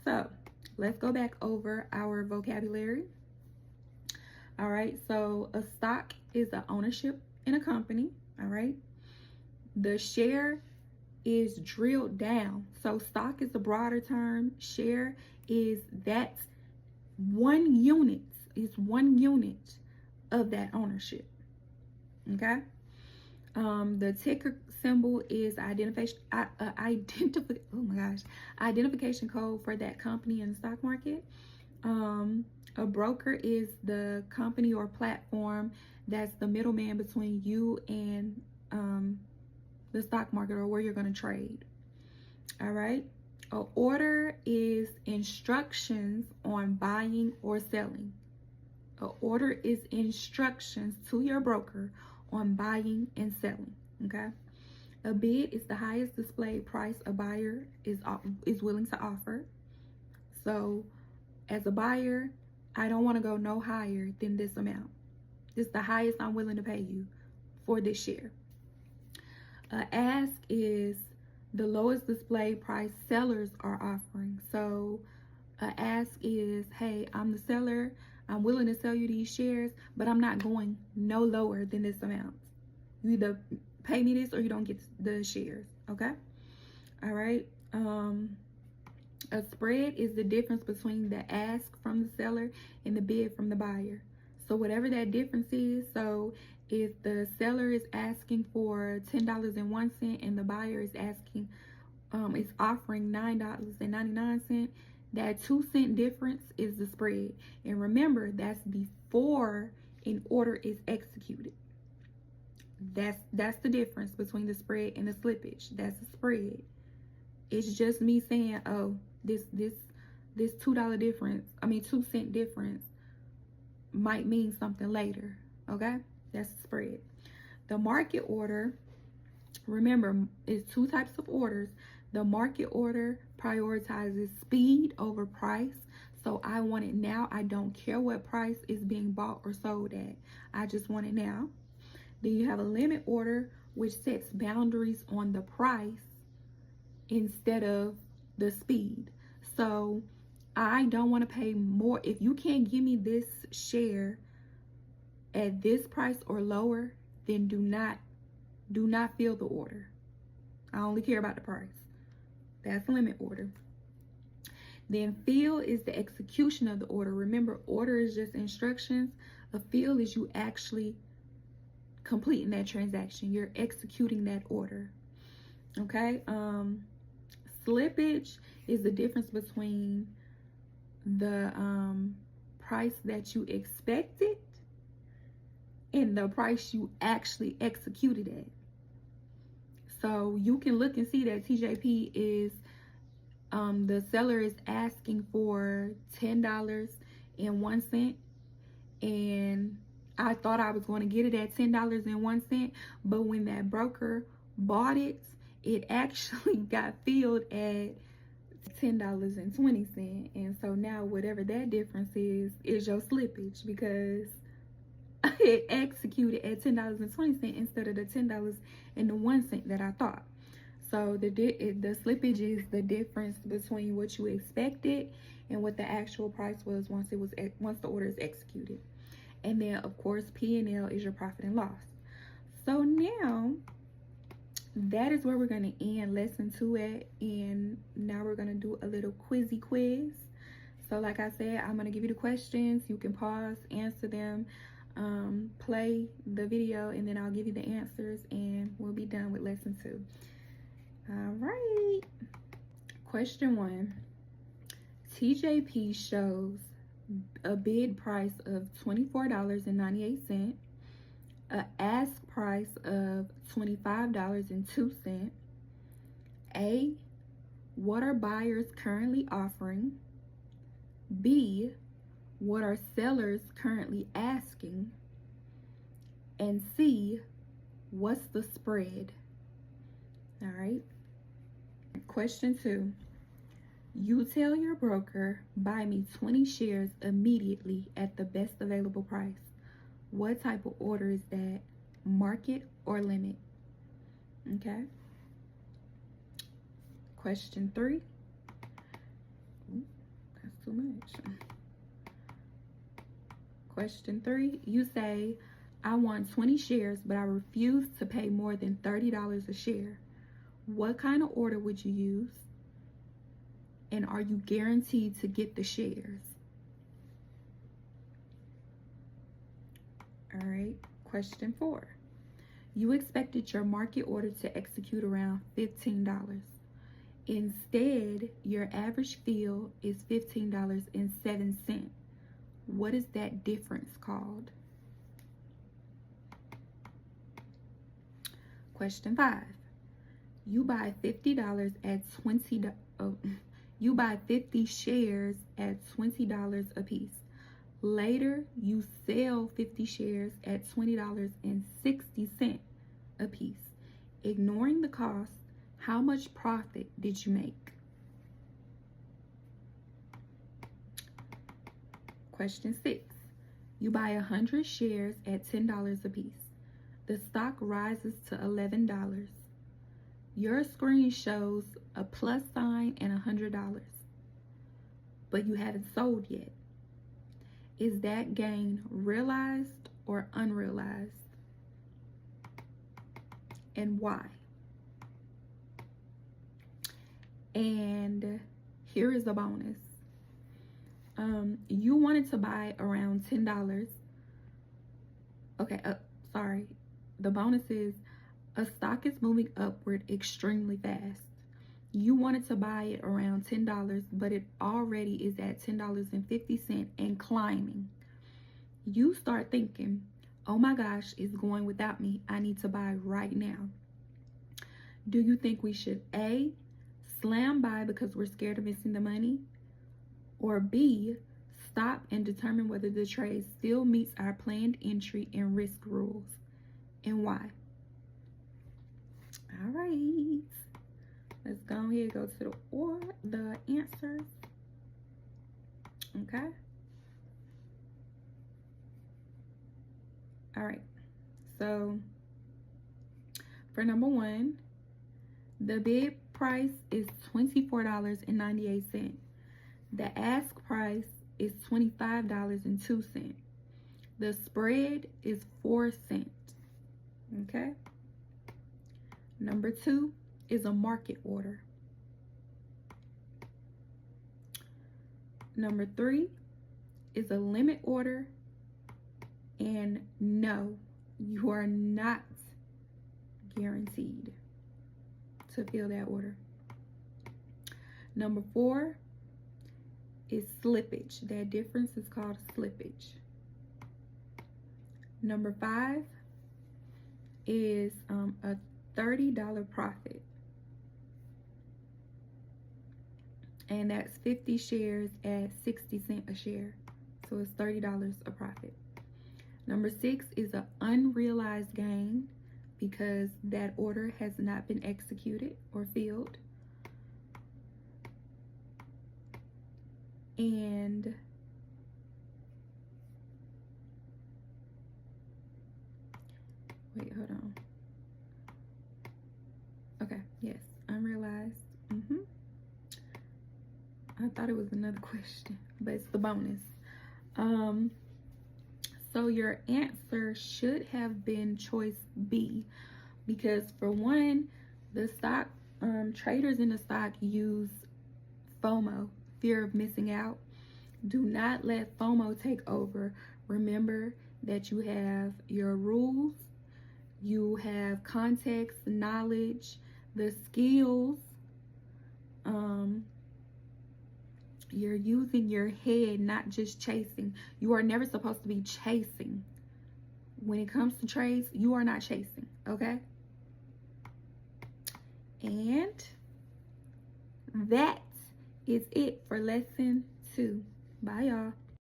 So let's go back over our vocabulary. All right, so a stock is the ownership in a company. All right, the share is drilled down. So stock is a broader term. Share is that's 1 unit. It's 1 unit of that ownership. Okay. The ticker symbol is identification code for that company in the stock market. A broker is the company or platform that's the middleman between you and the stock market, or where you're going to trade. All right. An order is instructions on buying or selling. An order is instructions to your broker on buying and selling. Okay. A bid is the highest displayed price a buyer is willing to offer. So as a buyer, I don't want to go no higher than this amount. This is the highest I'm willing to pay you for this share. Ask is the lowest display price sellers are offering. So ask is, hey, I'm the seller. I'm willing to sell you these shares, but I'm not going no lower than this amount. You either pay me this or you don't get the shares. Okay. All right. A spread is the difference between the ask from the seller and the bid from the buyer. So whatever that difference is, so if the seller is asking for $10.01 and the buyer is asking, is offering $9.99, that 2-cent difference is the spread. And remember, that's before an order is executed. That's the difference between the spread and the slippage. That's the spread. It's just me saying, oh, this $2 difference, 2-cent difference might mean something later. Okay, that's the spread. The market order, remember, is 2 types of orders. The market order prioritizes speed over price. So I want it now. I don't care what price is being bought or sold at. I just want it now. Then you have a limit order, which sets boundaries on the price instead of the speed. So I don't want to pay more. If you can't give me this share at this price or lower, then do not fill the order. I only care about the price. That's limit order. Then fill is the execution of the order. Remember, order is just instructions. A fill is you actually completing that transaction. You're executing that order. Okay. Slippage is the difference between the price that you expected and the price you actually executed at. So you can look and see that TJP is the seller is asking for $10.01, and I thought I was going to get it at $10.01, but when that broker bought it, it actually got filled at $10.20. And so now whatever that difference is your slippage, because it executed at $10.20 instead of the $10.01 that I thought. So the slippage is the difference between what you expected and what the actual price was once the order is executed. And then of course P&L is your profit and loss. So now that is where we're going to end lesson 2 at, and now we're going to do a little quizzy quiz. So like I said, I'm going to give you the questions. You can pause, answer them, play the video, and then I'll give you the answers, and we'll be done with lesson 2. All right. Question 1. TJP shows a bid price of $24.98, a ask price of $25.02. A, what are buyers currently offering? B, what are sellers currently asking? And C, what's the spread? All right. Question 2. You tell your broker, buy me 20 shares immediately at the best available price. What type of order is that? Market or limit? Okay. Question 3. much. Question 3, you say, I want 20 shares, but I refuse to pay more than $30 a share. What kind of order would you use? And are you guaranteed to get the shares? All right, question 4. You expected your market order to execute around $15. Instead, your average fill is $15.07. What is that difference called? Question 5. You buy $50 at $20. You buy 50 shares at $20 a piece. Later, you sell 50 shares at $20.60 a piece. Ignoring the cost, how much profit did you make? Question 6. You buy 100 shares at $10 a piece. The stock rises to $11. Your screen shows a plus sign and $100, but you haven't sold yet. Is that gain realized or unrealized? And why? And here is a bonus. You wanted to buy around $10. Okay, sorry. The bonus is a stock is moving upward extremely fast. You wanted to buy it around $10, but it already is at $10.50 and climbing. You start thinking, oh my gosh, it's going without me. I need to buy right now. Do you think we should A, slam buy because we're scared of missing the money? Or B, stop and determine whether the trade still meets our planned entry and risk rules, and why? All right, let's go ahead and go to the answers. Okay. All right, so for number 1, the bid price is $24.98. The ask price is $25.02. The spread is 4 cents. Okay. Number 2 is a market order. Number 3 is a limit order. And no, you are not guaranteed to fill that order. Number 4 is slippage. That difference is called slippage. Number 5 is a $30 profit. And that's 50 shares at 60 cents a share. So it's $30 a profit. Number 6 is an unrealized gain because that order has not been executed or filled. And wait, hold on. Okay, yes, unrealized. I thought it was another question, but it's the bonus. So your answer should have been choice B, because for one, the stock traders in the stock use FOMO, fear of missing out. Do not let FOMO take over. Remember that you have your rules, you have context, knowledge, the skills. You're using your head, not just chasing. You are never supposed to be chasing. When it comes to trades, you are not chasing, okay? And that is it for lesson 2. Bye, y'all.